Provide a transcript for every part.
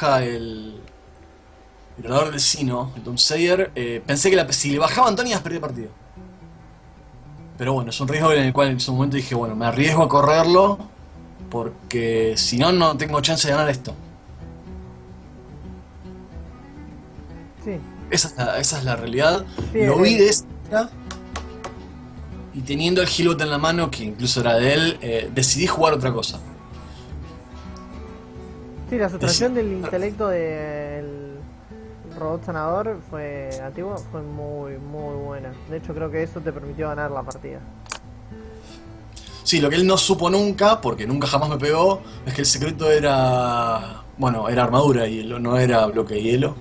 baja el orador del Sino, el Doomsayer, pensé que si le bajaba a Antonio, perdía el partido. Pero bueno, es un riesgo en el cual en su momento dije, bueno, me arriesgo a correrlo, porque si no, no tengo chance de ganar esto. Sí, Esa es la realidad. sí, Lo vi de esa manera, y teniendo el Healbot en la mano, que incluso era de él, decidí jugar otra cosa. sí, la Decidí... sustracción del intelecto del robot sanador fue antiguo, fue muy, muy buena. De hecho, creo que eso te permitió ganar la partida. Sí, lo que él no supo nunca, porque nunca jamás me pegó, es que el secreto era... Bueno, era armadura de hielo, no era bloque de hielo.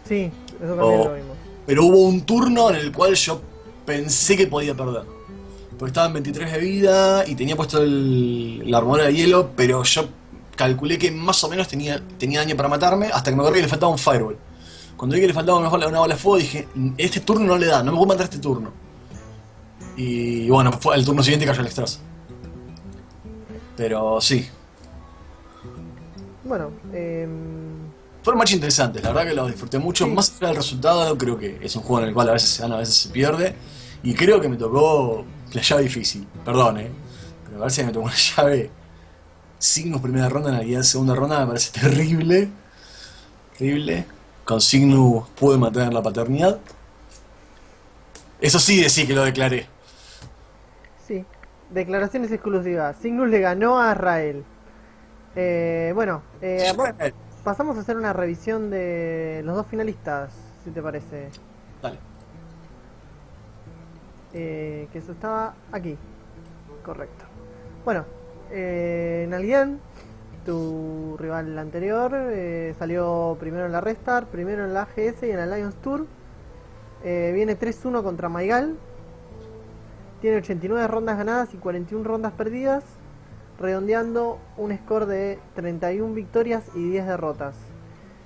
Sí, eso también O- lo vimos. Pero hubo un turno en el cual yo pensé que podía perder. Porque estaba en 23 de vida y tenía puesto la armadura de hielo, pero yo calculé que más o menos tenía daño para matarme hasta que me acordé que le faltaba un fireball. Cuando vi que le faltaba una bola de fuego dije, este turno no le da, no me puedo matar este turno. Y bueno, fue el turno siguiente cayó el extras. Pero sí, Bueno, fueron matches interesantes, la verdad que los disfruté mucho. sí, Más allá del resultado, creo que es un juego en el cual a veces se gana, a veces se pierde. Y creo que me tocó la llave difícil, perdón, pero me parece que me tocó una llave Cygnus primera ronda, en realidad segunda ronda me parece terrible, terrible. Con Cygnus pude mantener la paternidad. Eso sí, decí que lo declaré. sí. Declaraciones exclusivas. Signus le ganó a Israel. Bueno, pasamos a hacer una revisión de los dos finalistas, si te parece. Dale. Que eso estaba aquí. Correcto. Bueno, Nalguian, tu rival anterior, salió primero en la Restart, primero en la AGS y en la Lions Tour. Viene 3-1 contra Maigal. Tiene 89 rondas ganadas y 41 rondas perdidas, redondeando un score de 31 victorias y 10 derrotas.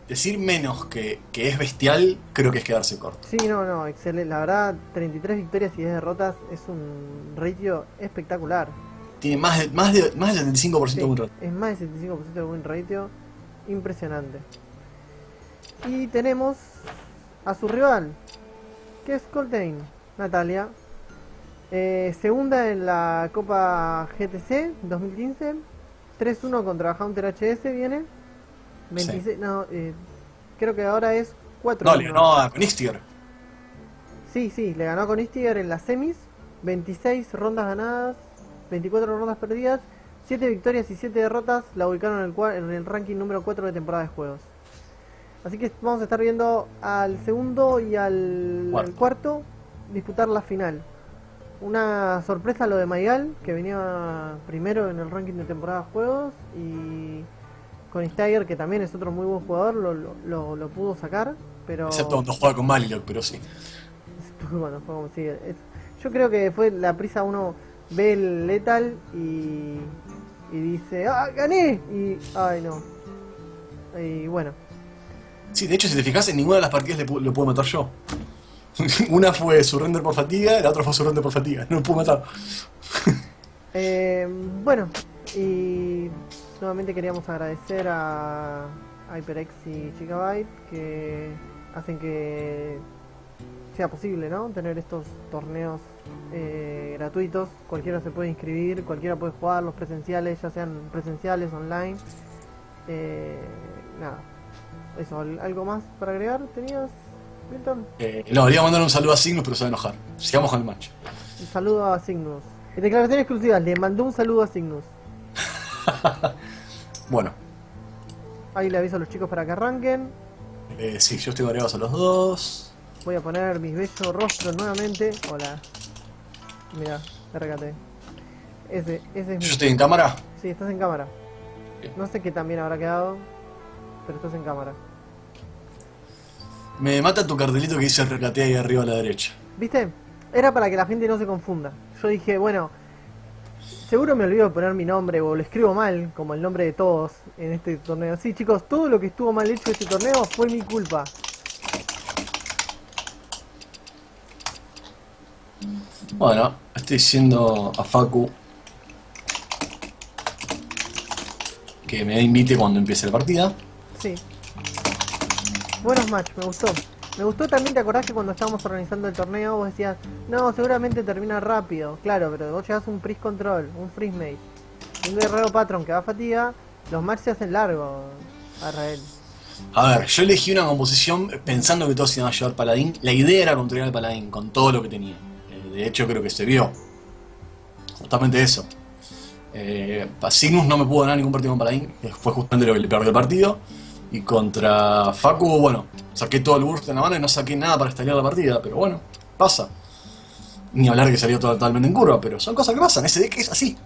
Decir menos que es bestial, creo que es quedarse corto. Sí, no, no, excelente. La verdad, 33 victorias y 10 derrotas es un ratio espectacular. Tiene más de 75% de Sí, win rate. es más de 75% de win ratio. Impresionante. Y tenemos a su rival, que es Coltain, Natalia. Segunda en la Copa GTC 2015. 3-1 contra Hunter HS viene. Sí. 26, no, creo que ahora es No, le 4-1. ganó a Konistiger. Sí, sí, le ganó con Istigar en las semis. 26 rondas ganadas, 24 rondas perdidas, 7 victorias y 7 derrotas. La ubicaron en el ranking número 4 de temporada de juegos. Así que vamos a estar viendo al segundo y al Cuarto. cuarto disputar la final. Una sorpresa lo de Maigal, que venía primero en el ranking de temporada de juegos. Y con Steiger, que también es otro muy buen jugador, lo pudo sacar. Excepto Pero cuando juega con Malilok, pero sí. bueno, fue como sigue. Yo creo que fue la prisa, uno ve el Lethal y dice, ¡ah, gané! Y, ay, no. Y bueno. Sí, de hecho, si te fijas, en ninguna de las partidas lo puedo matar yo. Una fue surrender por fatiga, la otra fue surrender por fatiga. No lo puedo matar. Eh, bueno, y nuevamente queríamos agradecer a HyperX y Gigabyte que hacen que sea posible, ¿no? Tener estos torneos gratuitos. Cualquiera se puede inscribir, cualquiera puede jugar los presenciales, ya sean presenciales, online. Eh, nada, eso, ¿algo más para agregar? ¿Tenías, Milton? No, le iba a mandar un saludo a Cygnus, pero se va a enojar. Sigamos con el match. Un saludo a Cygnus. En declaración exclusiva, le mandó un saludo a Cygnus. Bueno, Ahí le aviso a los chicos para que arranquen. sí, yo estoy agregados a los dos. Voy a poner mis bellos rostros nuevamente. Hola. Mira, RKT. Ese es Yo mi. estoy en cámara. Sí, estás en cámara. Bien. No sé qué tan bien habrá quedado, pero estás en cámara. Me mata tu cartelito que dice recate ahí arriba a la derecha. ¿Viste? Era para que la gente no se confunda. Yo dije, bueno, seguro me olvido de poner mi nombre o lo escribo mal, como el nombre de todos en este torneo. Sí, chicos, todo lo que estuvo mal hecho este torneo fue mi culpa. Bueno, estoy diciendo a Facu que me invite cuando empiece la partida. Sí. Buenos match, me gustó. Me gustó también, ¿te acordás que cuando estábamos organizando el torneo vos decías, no, seguramente termina rápido? Claro, pero vos llevas un Priest Control, un Freeze Mage, un Guerrero Patron que va a fatiga, los matches se hacen largos, Arrael. A ver, yo elegí una composición pensando que todos iban a llevar paladín. La idea era controlar al paladín con todo lo que tenía. De hecho, creo que se vio. Justamente eso. Cygnus no me pudo ganar ningún partido con paladín, que fue justamente lo que le perdió el partido. Y contra Facu, bueno, saqué todo el burst en la mano y no saqué nada para estallar la partida, pero bueno, pasa. Ni hablar que salió totalmente en curva, pero son cosas que pasan, ese deck es así.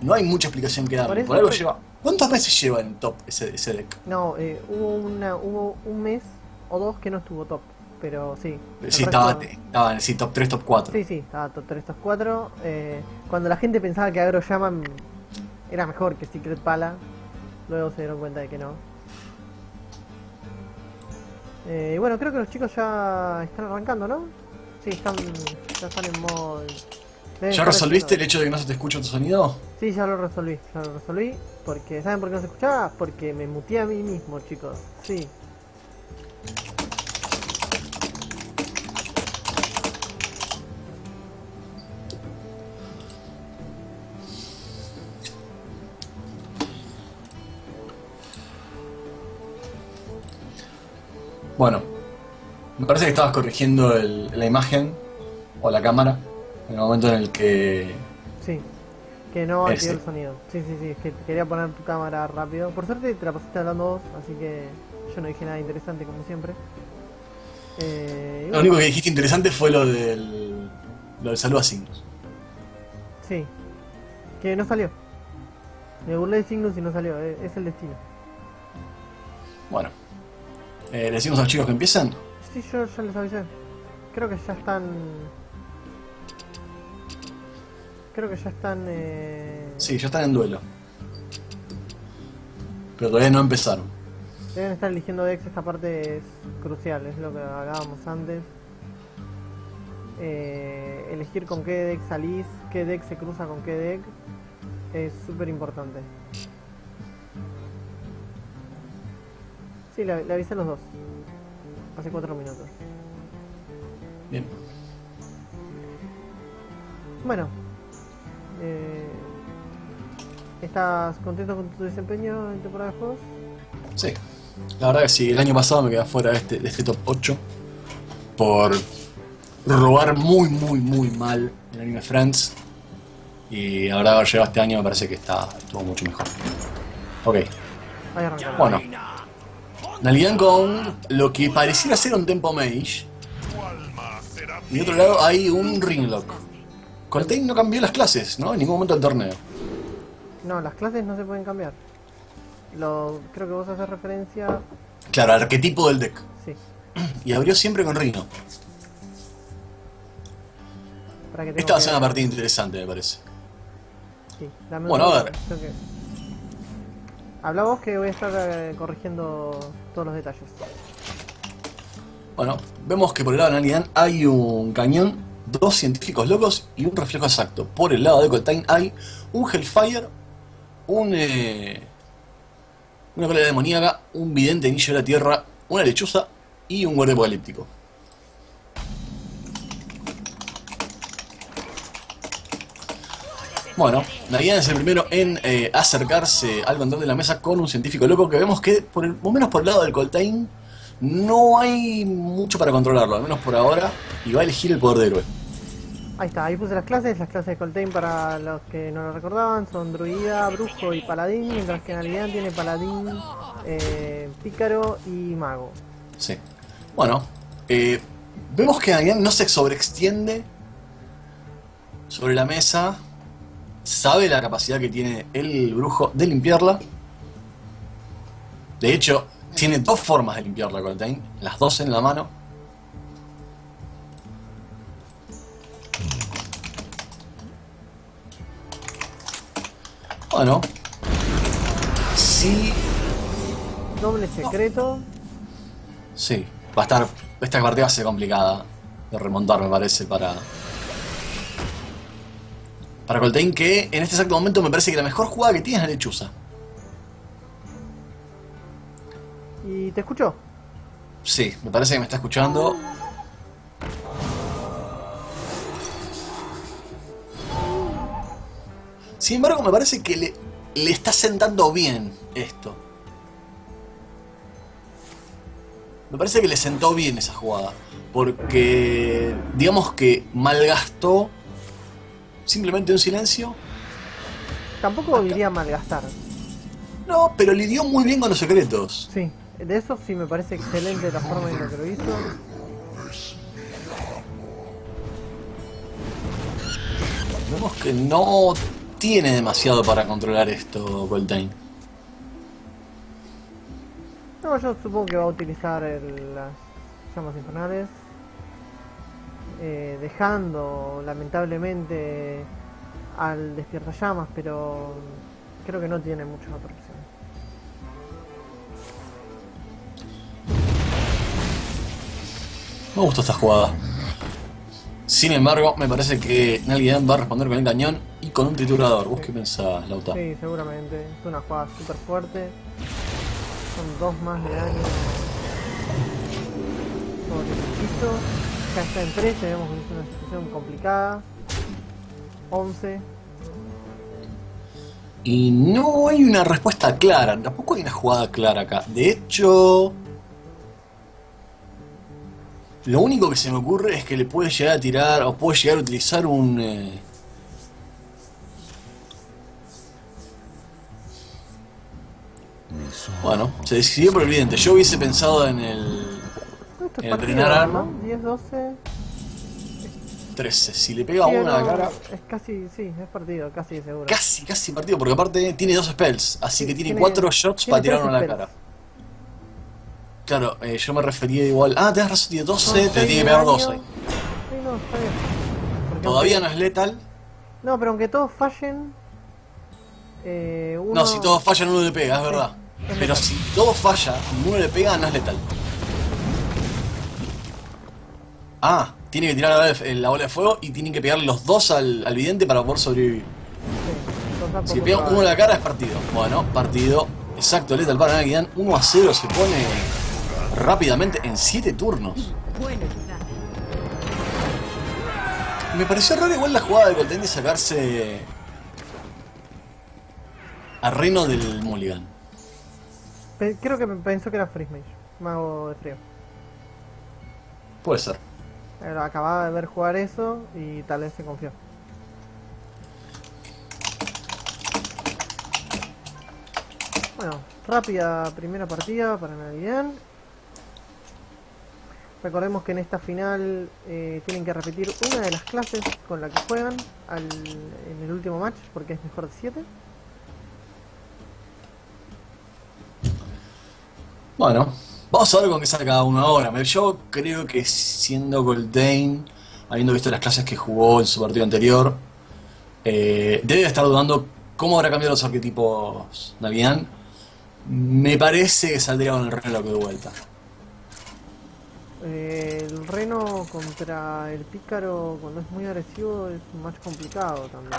No hay mucha explicación que darle, por algo lleva... ¿Cuántas veces lleva en top ese deck? No, hubo un mes o dos que no estuvo top, pero sí. Sí, estaba en sí, top 3, top 4. Sí, estaba top 3, top 4. Cuando la gente pensaba que Agro Shaman era mejor que Secret Pala, luego se dieron cuenta de que no. Y bueno, creo que los chicos ya están arrancando, ¿no? Sí, ya están en modo... ¿Ya resolviste el hecho de que no se te escucha tu sonido? Sí, ya lo resolví, porque ¿saben por qué no se escuchaba? Porque me muteé a mí mismo, chicos. Sí. Bueno, me parece que estabas corrigiendo la imagen o la cámara en el momento en el que... Sí, que no activé el sonido. Sí, es que quería poner tu cámara rápido. Por suerte te la pasaste hablando vos, así que yo no dije nada interesante como siempre. Lo único que dijiste interesante fue lo del saludo a Cygnus. Sí, que no salió. Me burlé de Cygnus y no salió, es el destino. Bueno, ¿le decimos a los chicos que empiecen? Sí, yo ya les avisé. Creo que ya están... Sí, ya están en duelo. Pero todavía no empezaron. Deben estar eligiendo decks, esta parte es crucial, es lo que hablábamos antes. Elegir con qué deck salís, qué deck se cruza con qué deck, es súper importante. Sí, le avisé a los dos. Hace 4 minutos. Bien. Bueno. ¿Estás contento con tu desempeño en temporada de juegos? Sí. La verdad que sí, el año pasado me quedé fuera de este top 8 por robar muy mal en Anime Friends. Y la verdad haber llegado este año me parece que estuvo mucho mejor. Ok. Ahí arrancamos. Bueno. Naligan con lo que pareciera ser un Tempo Mage. Y de otro lado hay un Ringlock. Coltain no cambió las clases, ¿no? En ningún momento del torneo. No, las clases no se pueden cambiar. Creo que vos haces referencia... Claro, al arquetipo del deck. Sí. Y abrió siempre con Rhino. Esta va a ser una partida interesante, me parece. Sí, dame bueno, a ver. Habla vos que voy a estar corrigiendo todos los detalles. Bueno, vemos que por el lado de Naligan hay un cañón, 2 científicos locos y un reflejo exacto. Por el lado de Coltain hay un Hellfire, una cola demoníaca, un vidente anillo de la tierra, una lechuza y un guardia apocalíptico. Bueno, Naligan es el primero en acercarse al control de la mesa con un científico loco que vemos que, por lo menos por el lado del Coltain, no hay mucho para controlarlo, al menos por ahora, y va a elegir el poder de héroe. Ahí está, ahí puse las clases de Coltain para los que no lo recordaban, son druida, brujo y paladín, mientras que Naligan tiene paladín, pícaro y mago. Sí. Bueno, vemos que Naligan no se sobreextiende sobre la mesa, sabe la capacidad que tiene el brujo de limpiarla. De hecho, tiene 2 formas de limpiarla Coltain, las 2 en la mano. Bueno, sí. Doble secreto. Sí, va a estar. Esta partida va a ser complicada de remontar, me parece, para Coltain, que en este exacto momento me parece que la mejor jugada que tiene es la lechuza. ¿Y te escuchó? Sí, me parece que me está escuchando. Sin embargo, me parece que le está sentando bien esto. Me parece que le sentó bien esa jugada. Porque, digamos que malgastó simplemente un silencio. Tampoco Acá. diría malgastar. No, pero lidió muy bien con los secretos. Sí, de eso sí me parece excelente la forma en la que lo hizo. Vemos que no tiene demasiado para controlar esto, Goltain. No, yo supongo que va a utilizar las llamas infernales. Dejando lamentablemente al despiertallamas, pero creo que no tiene mucha otra opción. Me gustó esta jugada. Sin embargo, me parece que Nalguian va a responder con el cañón y con un triturador. ¿Vos qué pensás, Lauta? Sí, seguramente. Es una jugada súper fuerte. Son 2 más de daño sobre el hechizo. Ya está en 13, vemos que es una situación complicada. 11. Y no hay una respuesta clara, tampoco hay una jugada clara acá. De hecho, lo único que se me ocurre es que le puede llegar a tirar o puede llegar a utilizar un... Bueno, se decidió por el vidente. Yo hubiese pensado en el... Esto es En el partido, drenar arma. ¿no? 10, 12. 13. Si le pega Sí, uno a la no, cara... es casi, sí, es partido, casi seguro. Casi partido, porque aparte tiene 2 spells. Así Sí, que tiene 4 shots tiene para tirar 3 uno a la spells. cara. Claro, yo me refería igual... Ah, tenés razón, tiene 12, Son te 6 tiene que de pegar daño. 2 ahí. Sí, no, está bien. Porque Todavía no aunque- es letal. No, pero aunque todos fallen, uno... No, si todos fallan uno le pega, es Sí, verdad. es Pero letal. si todos falla y ninguno le pega, no es letal. Ah, tiene que tirar la bola de fuego y tienen que pegarle los dos al vidente para poder sobrevivir. Sí, entonces Si le poco pegan uno probable. en la cara es partido. Bueno, partido exacto, letal para Nagidan. 1-0 se pone rápidamente en 7 turnos. Me pareció raro igual la jugada de Golden de sacarse a Reno del Mulligan. Creo que pensó que era Freeze Mage, mago de frío. Puede ser. Acababa de ver jugar eso y tal vez se confió. Bueno, rápida primera partida para Navidad. Recordemos que en esta final tienen que repetir una de las clases con la que juegan en el último match, porque es mejor de 7. Bueno, vamos a ver con qué sale cada uno ahora. Yo creo que siendo Goldain, habiendo visto las clases que jugó en su partido anterior, debe estar dudando cómo habrá cambiado los arquetipos Navian. Me parece que saldría con el reloj de vuelta. El reno contra el pícaro cuando es muy agresivo es un match complicado también.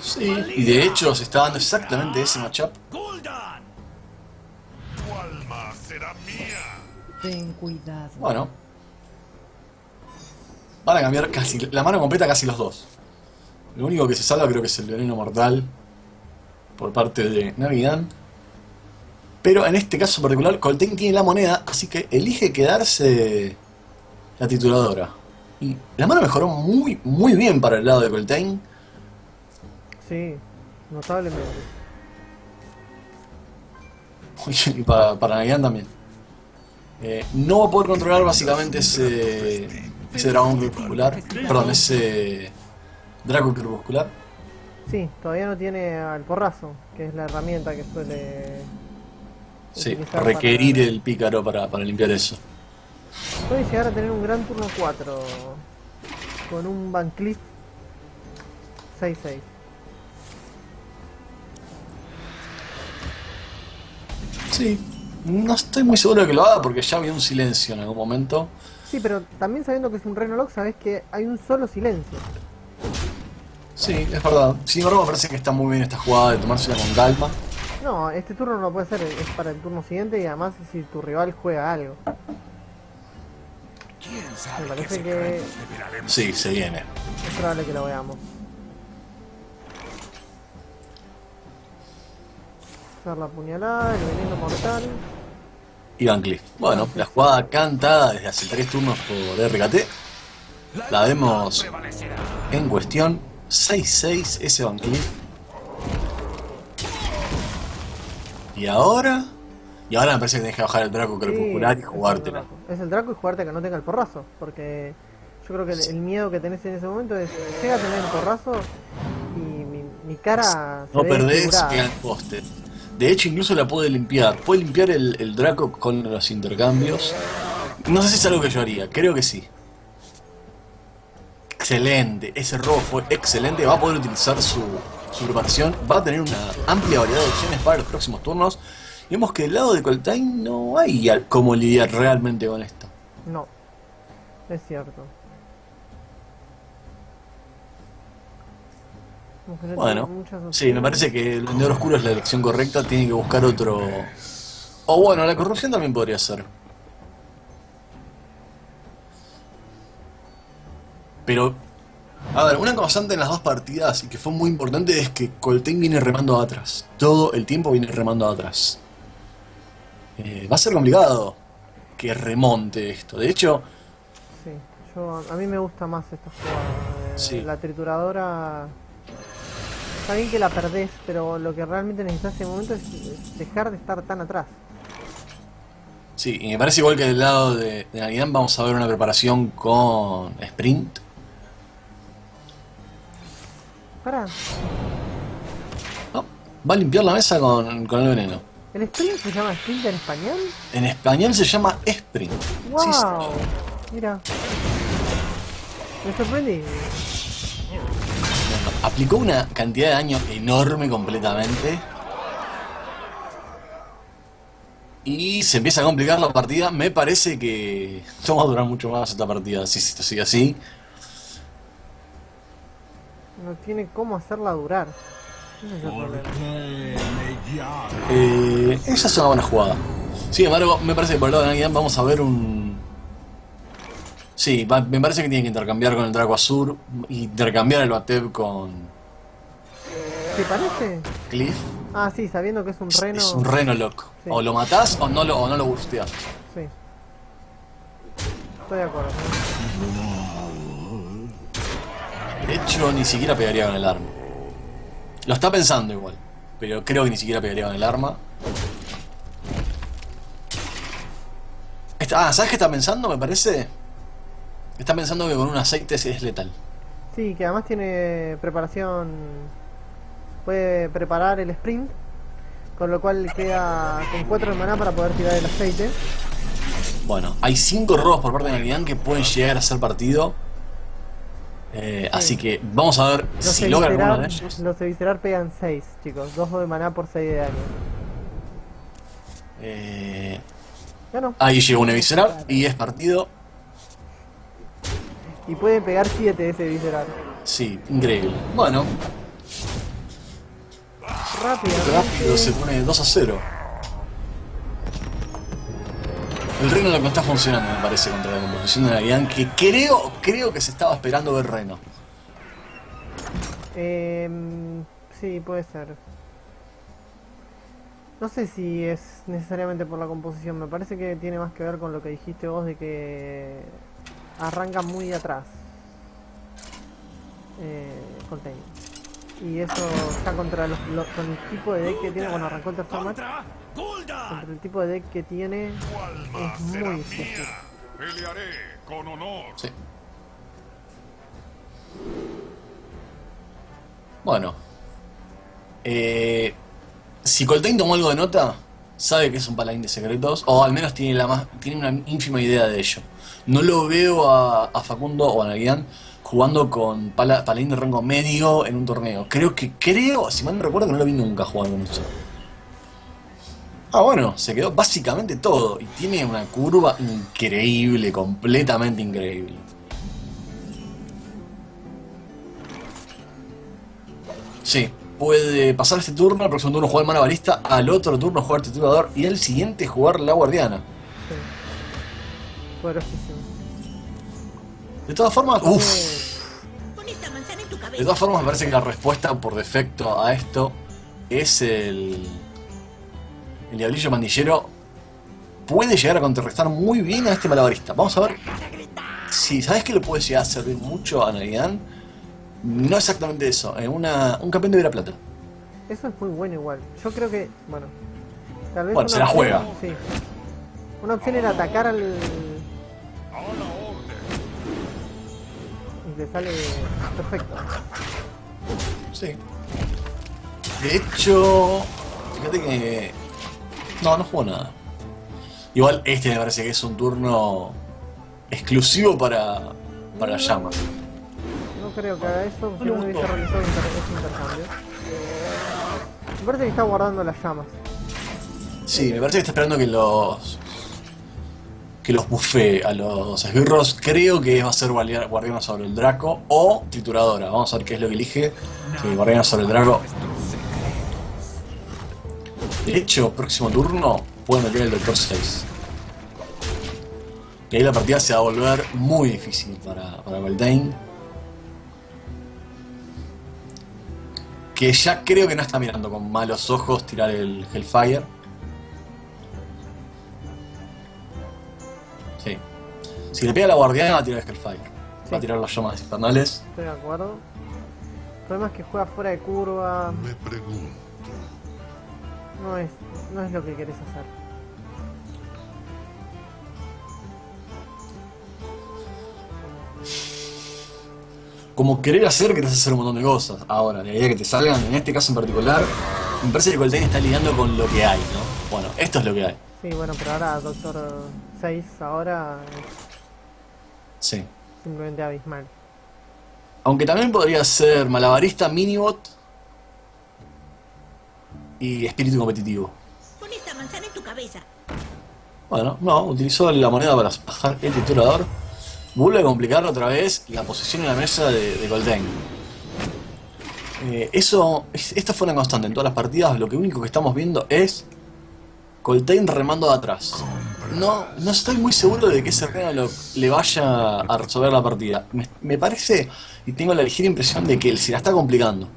Sí, y de hecho se está dando exactamente ese matchup. Gul'dan, tu alma será mía. Ten cuidado. Bueno, van a cambiar casi la mano completa casi los dos. Lo único que se salva creo que es el veneno mortal por parte de Navidan. Pero en este caso en particular, Coltain tiene la moneda, así que elige quedarse la trituradora. Y la mano mejoró muy bien para el lado de Coltain. Sí, notablemente. Y para Navidan también. No va a poder controlar básicamente ese dragón crepuscular. Perdón, ese Draco crepuscular. Sí, todavía no tiene al porrazo, que es la herramienta que suele Sí, utilizar requerir para- el pícaro para limpiar eso. Puede llegar a tener un gran turno 4 con un Van Cleef 6-6. Sí, no estoy muy seguro de que lo haga porque ya había un silencio en algún momento. Sí, pero también sabiendo que es un Renolog, sabes que hay un solo silencio. Sí, es verdad. Sin embargo, me parece que está muy bien esta jugada de tomársela con calma. No, este turno no puede ser, es para el turno siguiente y además si tu rival juega algo. ¿Quién Me sabe qué parece que secretos revelaremos? Sí, se viene. es probable que lo veamos. Hacer la puñalada, el veneno mortal. Y Van Cleef. Bueno, la jugada cantada desde hace 3 turnos por RKT. La vemos Prevalecerá. en cuestión. 6-6 ese Van Cleef. Y ahora... Y ahora me parece que tenés que bajar el Draco Crepuscular y Sí, jugártela. es el Draco y jugarte que no tenga el porrazo. Porque yo creo que el miedo que tenés en ese momento es llega a tener el porrazo y mi cara se No ve perdés, desfigurada. queda en poste. De hecho, incluso la puede limpiar. Puede limpiar el Draco con los intercambios. No sé si es algo que yo haría, creo que sí. Excelente, ese robo fue excelente. Va a poder utilizar su preparación. Va a tener una amplia variedad de opciones para los próximos turnos. Y vemos que del lado de Coltain no hay cómo lidiar realmente con esto. No, es cierto. Como que no Bueno, tiene muchas sí, me opciones. parece que el vendedor oscuro es la elección correcta. Tiene que buscar otro... O bueno, la corrupción también podría ser. Pero, a ver, una constante en las dos partidas y que fue muy importante es que Coltain viene remando atrás. Todo el tiempo viene remando atrás. Va a ser complicado que remonte esto. De hecho, Sí, a mí me gusta más esta jugada. Sí. La trituradora. Está bien que la perdés, pero lo que realmente necesitas en ese momento es dejar de estar tan atrás. sí, y me parece igual que del lado de Navidad vamos a ver una preparación con sprint. Pará, No, va a limpiar la mesa con el veneno. ¿el sprint se llama sprint en español? En español se llama sprint. ¡Wow! Sí, señor. Mira. Me sorprendí. Aplicó una cantidad de daño enorme completamente. Y se empieza a complicar la partida. Me parece que no va a durar mucho más esta partida si esto sigue así. No tiene cómo hacerla durar. Ese es el problema. Esa es una buena jugada. Sin embargo, me parece que por el lado de Nagian vamos a ver un... Sí, me parece que tiene que intercambiar con el Draco Azur. Intercambiar el Bateb con ¿Te parece? Cliff. Ah, sí, sabiendo que es un reno. Es un reno loco. Sí. O lo matás o no lo bursteás. Sí. Estoy de acuerdo. De hecho, ni siquiera pegaría con el arma. Lo está pensando igual. Pero creo que ni siquiera pegaría con el arma. ¿Sabes qué está pensando? Me parece. Está pensando que con un aceite es letal. Sí, que además tiene preparación. Puede preparar el sprint. Con lo cual queda con 4 de maná para poder tirar el aceite. Bueno, hay 5 robos por parte de Nagian que pueden llegar a ser partido. Así que vamos a ver si logra alguno de ellos. Los Eviscerar pegan 6, chicos. 2 de maná por 6 de daño. Ganó. Ahí llega un Eviscerar y es partido. Y pueden pegar 7 ese Eviscerar. Sí, increíble. Bueno, rápido se Rápidamente. pone 2-0. El Reno lo que está funcionando, me parece, contra la composición de Nagian, que creo que se estaba esperando ver Reno. Sí, puede ser. No sé si es necesariamente por la composición. Me parece que tiene más que ver con lo que dijiste vos de que arranca muy atrás. Coltain. Y eso está contra con el tipo de deck que tiene. Bueno, arrancó el tercer match. Contra Gul'dan. Contra el tipo de deck que tiene. Tu alma Es será muy difícil. mía. Pelearé con honor. Sí. Bueno. Si Coltain tomó algo de nota, sabe que es un paladín de secretos, o al menos tiene una ínfima idea de ello. No lo veo a Facundo o a Nagian jugando con paladín de rango medio en un torneo. Creo, si mal no recuerdo, que no lo vi nunca jugar con eso. Bueno, se quedó básicamente todo. Y tiene una curva increíble, completamente increíble. Sí, puede pasar este turno, el próximo turno jugar el malabarista, al otro turno jugar el triturador y al siguiente jugar la guardiana. Sí. Poderosísimo. De todas formas, Pon esta manzana en tu de cabeza. todas formas me parece que la respuesta por defecto a esto es el diablillo mandillero. Puede llegar a contrarrestar muy bien a este malabarista. Vamos a ver si sabes que le puede llegar a servir mucho a Naridan. No exactamente eso, un campeón de Vera Plata. Eso es muy bueno igual. Yo creo que, bueno, tal vez Bueno, se la opción- juega. Sí. Una opción era atacar al... A la orden. y te sale perfecto. Sí. De hecho, fíjate que no jugó nada. Igual este me parece que es un turno exclusivo para llamas. No creo que haga eso, si le no hubiese gustó. realizado ese intercambio. Me parece que está guardando las llamas. Sí, me parece que está esperando que los buffee a los esbirros. Creo que va a ser guardiana sobre el Draco o trituradora. Vamos a ver qué es lo que elige. Sí, guardiana sobre el Draco. De hecho, próximo turno puede meter el Doctor 6. Y ahí la partida se va a volver muy difícil para Beltane. Que ya creo que no está mirando con malos ojos tirar el Hellfire. Sí. Si le pega a la guardiana va a tirar el Hellfire. Va a tirar las llamas infernales. Estoy de acuerdo. El problema es que juega fuera de curva. Me pregunto. No es lo que querés hacer. Como querés hacer un montón de cosas. Ahora, la idea que te salgan, en este caso en particular, me parece que Coltrane está lidiando con lo que hay, ¿no? Bueno, esto es lo que hay. Sí, bueno, pero ahora Doctor 6 ahora es Sí. simplemente abismal. Aunque también podría ser malabarista, minibot y espíritu competitivo. Pon esta manzana en tu cabeza. Bueno, no, utilizó la moneda para bajar el triturador. Vuelve a complicar otra vez la posición en la mesa de Coltrane. Esta fue una constante en todas las partidas. Lo que único que estamos viendo es Coltrane remando de atrás. No estoy muy seguro de que ese reno le vaya a resolver la partida. Me parece y tengo la ligera impresión de que él se la está complicando.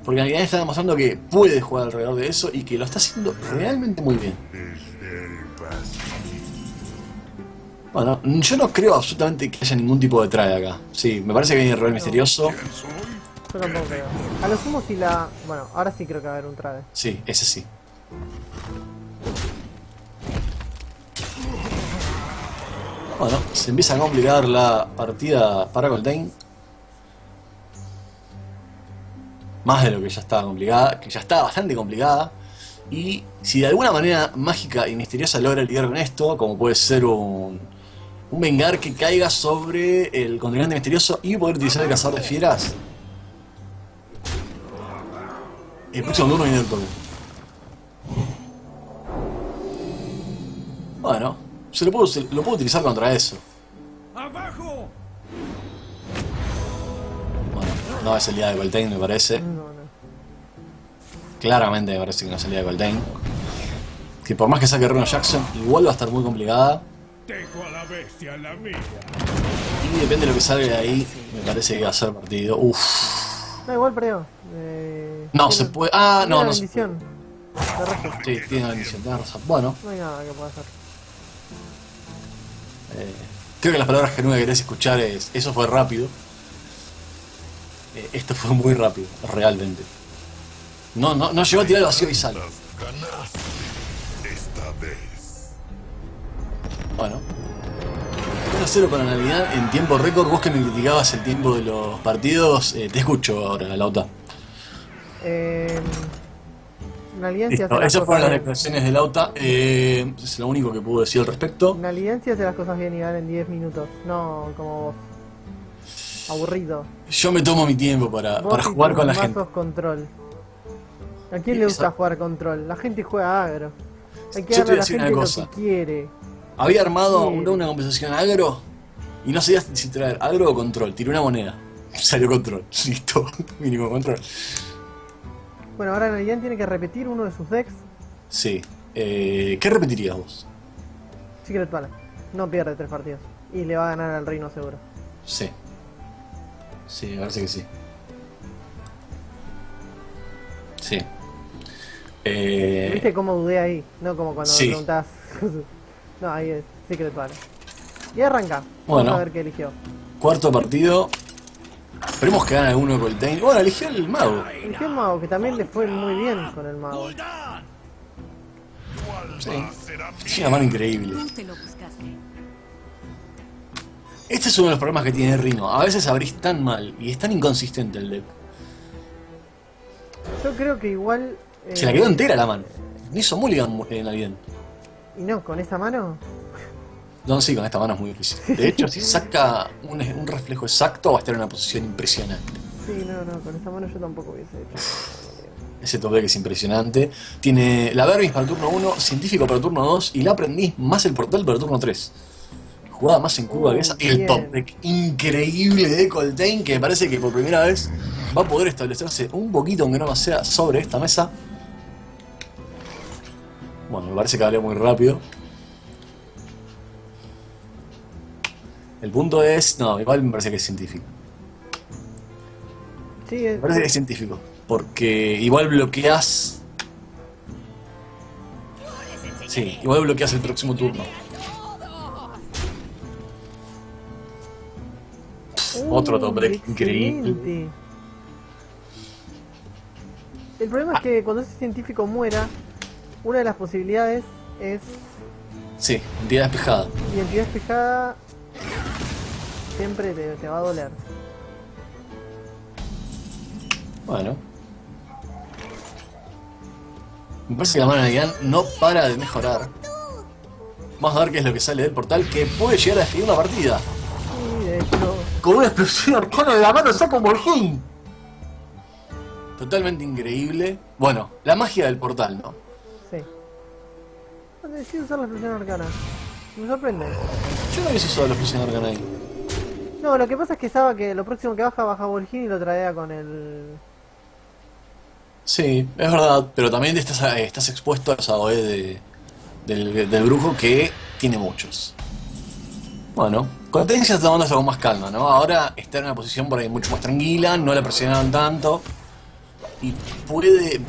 Porque en realidad está demostrando que puede jugar alrededor de eso y que lo está haciendo realmente muy bien. Desde el pasillo. Bueno, yo no creo absolutamente que haya ningún tipo de trade acá. Sí, me parece que viene el rebel misterioso. ¿Quién soy? Yo tampoco creo. A lo sumo si la... Bueno, ahora sí creo que va a haber un trade. Sí, ese sí. Bueno, se empieza a complicar la partida para Coltrane. Más de lo que ya estaba complicada, que ya estaba bastante complicada. Y si de alguna manera mágica y misteriosa logra lidiar con esto, como puede ser un Vengar que caiga sobre el contrincante misterioso y poder utilizar el cazador de fieras, el próximo turno viene el turno. Bueno, lo puedo utilizar contra eso. ¡Abajo! Bueno, no es el día de Coltrane, me parece. No. Claramente me parece que no es el día de Coltrane. Que por más que saque Reno Jackson, igual va a estar muy complicada. Tengo a la bestia en la mira. Y depende de lo que salga de ahí, me parece que va a ser partido. Uff. No, igual perdió. No, se puede. Ah, Tiene no, la no se bendición. De resto, Sí, tiene una bendición, tenés razón. Bueno, no hay nada que pueda hacer. creo que las palabras que nunca querés escuchar es: eso fue rápido. Esto fue muy rápido, realmente. No llegó a tirar el vacío y sale. Ganaste esta vez. Bueno. 1-0 para Navidad en tiempo récord. Vos que me criticabas el tiempo de los partidos, te escucho ahora, Lauta. Una alianza Listo, hace las esas fueron las cosas bien. declaraciones de Lauta. Es lo único que puedo decir al respecto. Una alianza hace las cosas bien y gana en 10 minutos. No como vos. Aburrido. Yo me tomo mi tiempo para Vos y jugar tus con la gente. mazos control. ¿A quién le gusta jugar control? La gente juega agro. Hay que Yo te darle voy a a la decir gente una lo cosa. que quiere. Había armado Sí. una compensación agro y no sabía si traer agro o control. Tiré una moneda. Salió control. Listo. Mínimo control. Bueno, ahora Nalian tiene que repetir uno de sus decks. Sí. ¿Qué repetirías vos? Secret Bala. No pierde 3 partidos. Y le va a ganar al Reino seguro. Sí. Sí, me parece que sí. Sí. ¿Viste cómo dudé ahí? No como cuando Sí. me preguntás. No, ahí es Secret Bala. Y arranca. Bueno. Vamos a ver qué eligió. Cuarto partido. Esperemos que gane alguno con el Tain. Bueno, eligió el mago. Eligió el mago, que también le fue muy bien con el mago. Sí. Es una mano increíble. Tú te lo buscaste. Este es uno de los problemas que tiene Rino. A veces abrís tan mal y es tan inconsistente el deck. Yo creo que igual... Se la quedó entera la mano. No hizo mulligan en alguien. Y no, con esa mano... No, sí, con esta mano es muy difícil. De hecho, si saca un reflejo exacto, va a estar en una posición impresionante. Sí, no, con esa mano yo tampoco hubiese hecho. Ese top deck es impresionante. Tiene la Vermis para el turno 1, Científico para el turno 2 y la Aprendiz más el Portal para el turno 3. Jugada más en curva que esa. Y el bien. top deck increíble de Coltain, que me parece que por primera vez va a poder establecerse un poquito, aunque no sea sobre esta mesa. Bueno, me parece que hablé muy rápido. El punto es... No, igual me parece que es científico. Sí, Me parece que es científico. Porque igual bloqueas... Sí, igual bloqueas el próximo turno. Otro top deck increíble. excelente. El problema es que cuando ese científico muera, una de las posibilidades es Sí, entidad despejada. identidad despejada. Siempre te va a doler. Bueno. Me parece que la mano de Ian no para de mejorar. Vamos a ver qué es lo que sale del portal, que puede llegar a definir una partida. Y de hecho, Con una explosión arcana de la mano saca un Vol'jin. Totalmente increíble. Bueno, la magia del portal, ¿no? sí. ¿Dónde decide usar la explosión arcana? Me sorprende. Yo no hubiese usado la explosión arcana ahí. No, lo que pasa es que sabe que lo próximo que baja Vol'jin y lo tradea con el... Sí, es verdad, pero también estás expuesto a los AOE del brujo, que tiene muchos. Bueno, con Tengen se está tomando esto con más calma, ¿no? Ahora está en una posición por ahí mucho más tranquila, no la presionaron tanto. Y puede...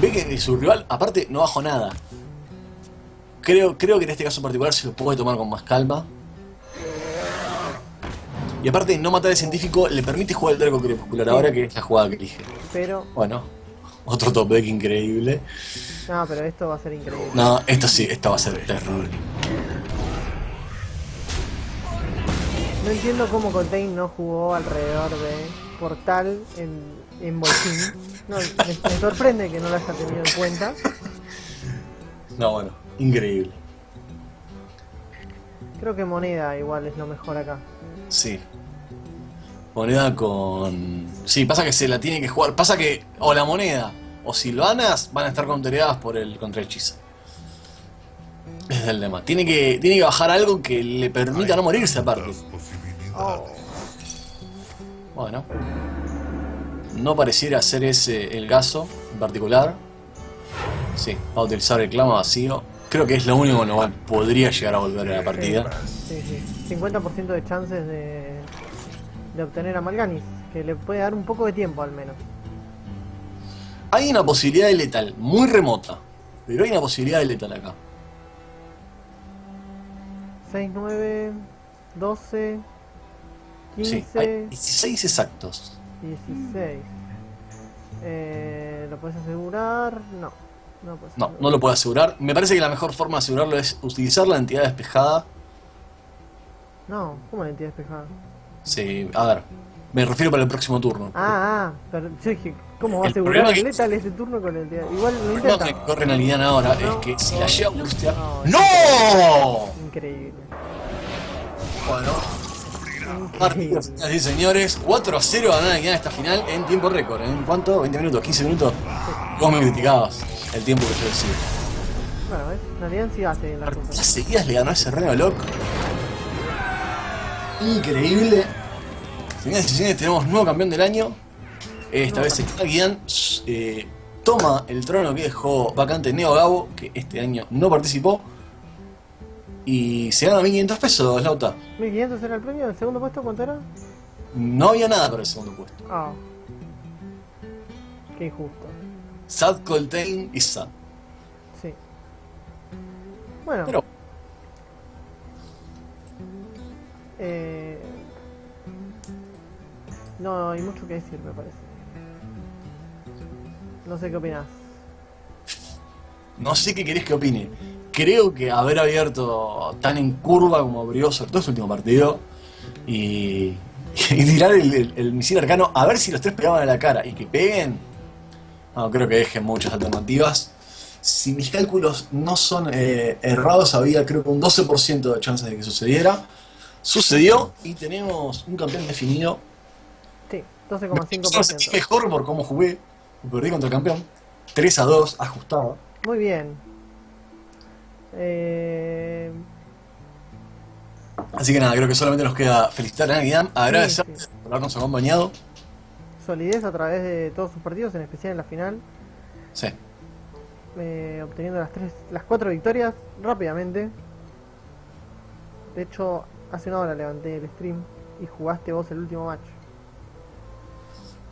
Ve que su rival, aparte, no bajó nada. Creo que en este caso particular se lo puede tomar con más calma. Y aparte, no matar al científico le permite jugar el Draco Crepuscular ahora, que es la jugada que elige. Pero... Bueno, otro top deck increíble. No, pero esto va a ser increíble. No, esto sí, esto va a ser terrible. No entiendo cómo Coltain no jugó alrededor de Portal en Vol'jin. No, me sorprende que no lo haya tenido en cuenta. No, bueno, increíble. Creo que moneda igual es lo mejor acá. Sí. Moneda con... Sí, pasa que se la tiene que jugar. Pasa que o la moneda o Silvanas van a estar countereadas por el contrahechizo. Ese es el tema. Tiene que bajar algo que le permita no morirse aparte. Oh, Bueno. No pareciera ser ese el gaso en particular. Sí, va a utilizar el clama vacío. Creo que es lo único con lo cual podría llegar a volver a la partida. sí, sí. 50% de chances de obtener a Mal'Ganis, que le puede dar un poco de tiempo al menos. Hay una posibilidad de letal, muy remota. Pero hay una posibilidad de letal acá. 6, 9, 12, 15, Sí, hay 16 exactos. 16. ¿Lo puedes asegurar? No. No, puedes No, asegurar. no lo puedo asegurar. Me parece que la mejor forma de asegurarlo es utilizar la entidad despejada. No, ¿cómo la entidad despejada? Sí, a ver, me refiero para el próximo turno. Pero yo dije, ¿cómo va a El asegurar problema el que- Lethal ese turno con la entidad? Igual lo El problema intenta. que corre en Alian ahora No. es que si la llega a bustear... No. ¡No! Increíble. Bueno, Increíble. partidos, señoras y señores, 4-0 a ganar esta final en tiempo récord. ¿En cuánto? ¿20 minutos? ¿15 minutos? Vos me criticabas el tiempo que yo decía. Bueno, ¿ves? En realidad sí hace bien las Partidas cosas. seguidas le ganó ese Reno Lock. Increíble. Señoras y señores, tenemos nuevo campeón del año. Esta vez es Gian. Toma el trono que dejó vacante Neo Gabo, que este año no participó. Y se gana 1500 pesos, Lauta. 1500 era el premio, ¿el segundo puesto cuánto era? No había nada para el segundo puesto. Ah. Qué injusto. Sad Coltain y Sad. Sí. Bueno. Pero No hay mucho que decir, me parece. No sé qué opinás. no sé qué querés que opine. Creo que haber abierto tan en curva como abrió, sobre todo este último partido, y tirar el misil arcano, a ver si los tres pegaban a la cara y que peguen. No, creo que dejen muchas alternativas. Si mis cálculos no son errados, había creo que un 12% de chances de que sucediera. Sucedió y tenemos un campeón definido. Sí, Me sentí 12,5%. mejor por cómo jugué. Perdí contra el campeón. 3-2, ajustado. Muy bien. Así que nada, creo que solamente nos queda felicitar a Guiam, agradecer Sí. por habernos acompañado. Solidez a través de todos sus partidos, en especial en la final. Sí. Obteniendo las 4 victorias rápidamente. De hecho, hace una hora levanté el stream y jugaste vos el último match.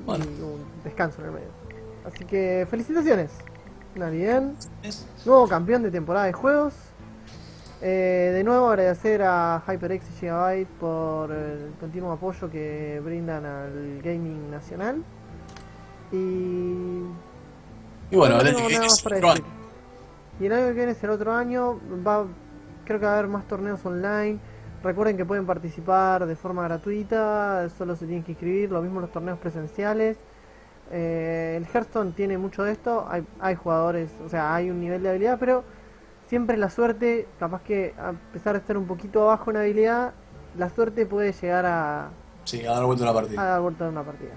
Bueno. Y un descanso en el medio. Así que felicitaciones. Bien. Es- Nuevo campeón de temporada de juegos. De nuevo agradecer a HyperX y Gigabyte por el continuo apoyo que brindan al gaming nacional. Y Y bueno, no el tengo año que nada viene más es para otro decir. año. Y el año que viene es el otro año. Creo que va a haber más torneos online. Recuerden que pueden participar de forma gratuita, solo se tienen que inscribir, lo mismo los torneos presenciales. El Hearthstone tiene mucho de esto, hay jugadores, o sea, hay un nivel de habilidad, pero siempre la suerte, capaz que a pesar de estar un poquito abajo en habilidad, la suerte puede llegar a Sí, a dar vuelta una partida. dar vuelta en una partida.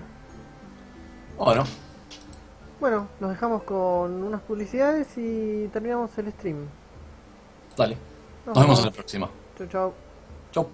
Bueno, Bueno, nos dejamos con unas publicidades y terminamos el stream. dale. Nos Nos vemos en vemos. la próxima. Chau, chau. Chau.